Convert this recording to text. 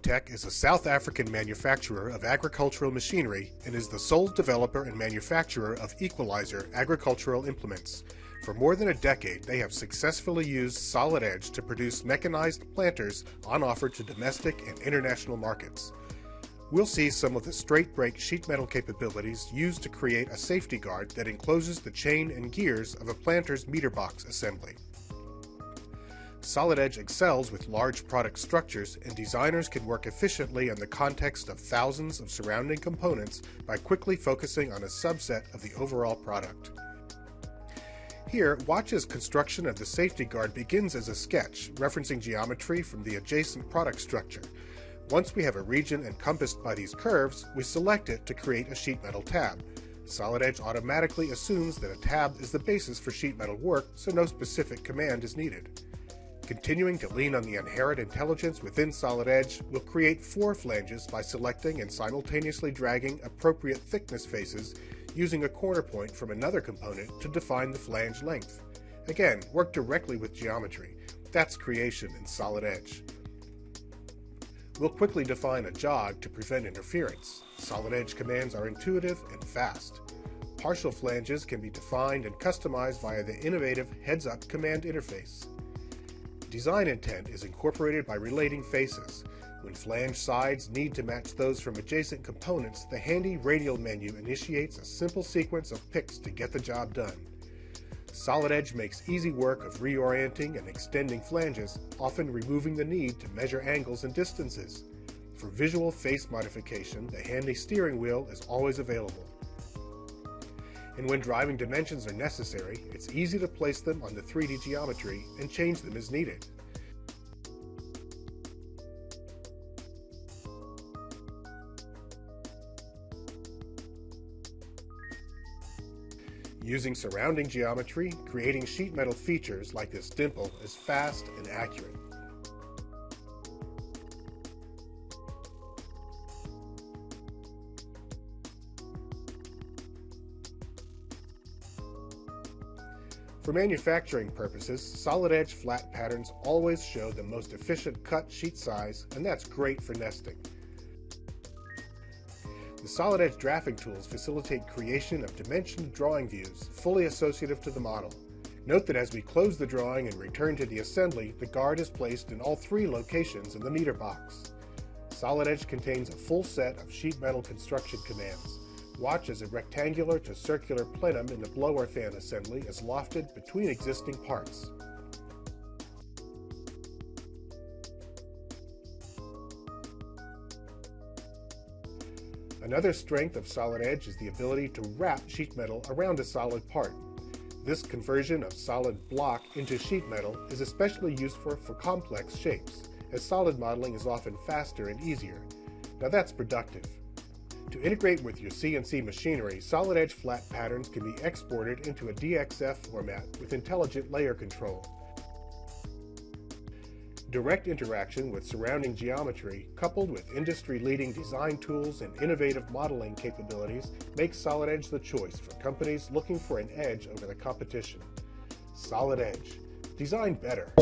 Tech is a South African manufacturer of agricultural machinery and is the sole developer and manufacturer of equalizer agricultural implements. For more than a decade, they have successfully used solid edge to produce mechanized planters on offer to domestic and international markets. We'll see some of the straight break sheet metal capabilities used to create a safety guard that encloses the chain and gears of a planter's meter box assembly. Solid edge excels with large product structures, and designers can work efficiently in the context of thousands of surrounding components by quickly focusing on a subset of the overall product. Here, watch as construction of the safety guard begins as a sketch, referencing geometry from the adjacent product structure. Once we have a region encompassed by these curves, we select it to create a sheet metal tab. Solid edge automatically assumes that a tab is the basis for sheet metal work, so no specific command is needed. Continuing to lean on the inherent intelligence within Solid Edge, we'll create 4 flanges by selecting and simultaneously dragging appropriate thickness faces using a corner point from another component to define the flange length. Again, work directly with geometry. That's creation in Solid Edge. We'll quickly define a jog to prevent interference. Solid Edge commands are intuitive and fast. Partial flanges can be defined and customized via the innovative heads-up command interface. Design intent is incorporated by relating faces. When flange sides need to match those from adjacent components, the handy radial menu initiates a simple sequence of picks to get the job done. Solid Edge makes easy work of reorienting and extending flanges, often removing the need to measure angles and distances. For visual face modification, the handy steering wheel is always available. And when driving dimensions are necessary, it's easy to place them on the 3D geometry and change them as needed. Using surrounding geometry, creating sheet metal features like this dimple is fast and accurate. For manufacturing purposes, solid edge flat patterns always show the most efficient cut sheet size, and that's great for nesting. The solid edge drafting tools facilitate creation of dimensioned drawing views fully associative to the model. Note that as we close the drawing and return to the assembly, the guard is placed in all 3 locations in the meter box. Solid edge contains a full set of sheet metal construction commands. Watch as a rectangular to circular plenum in the blower fan assembly is lofted between existing parts. Another strength of Solid Edge is the ability to wrap sheet metal around a solid part. This conversion of solid block into sheet metal is especially useful for complex shapes, as solid modeling is often faster and easier. Now that's productive. To integrate with your CNC machinery, solid edge flat patterns can be exported into a DXF format with intelligent layer control. Direct interaction with surrounding geometry, coupled with industry-leading design tools and innovative modeling capabilities, makes Solid Edge the choice for companies looking for an edge over the competition. Solid Edge. Design better.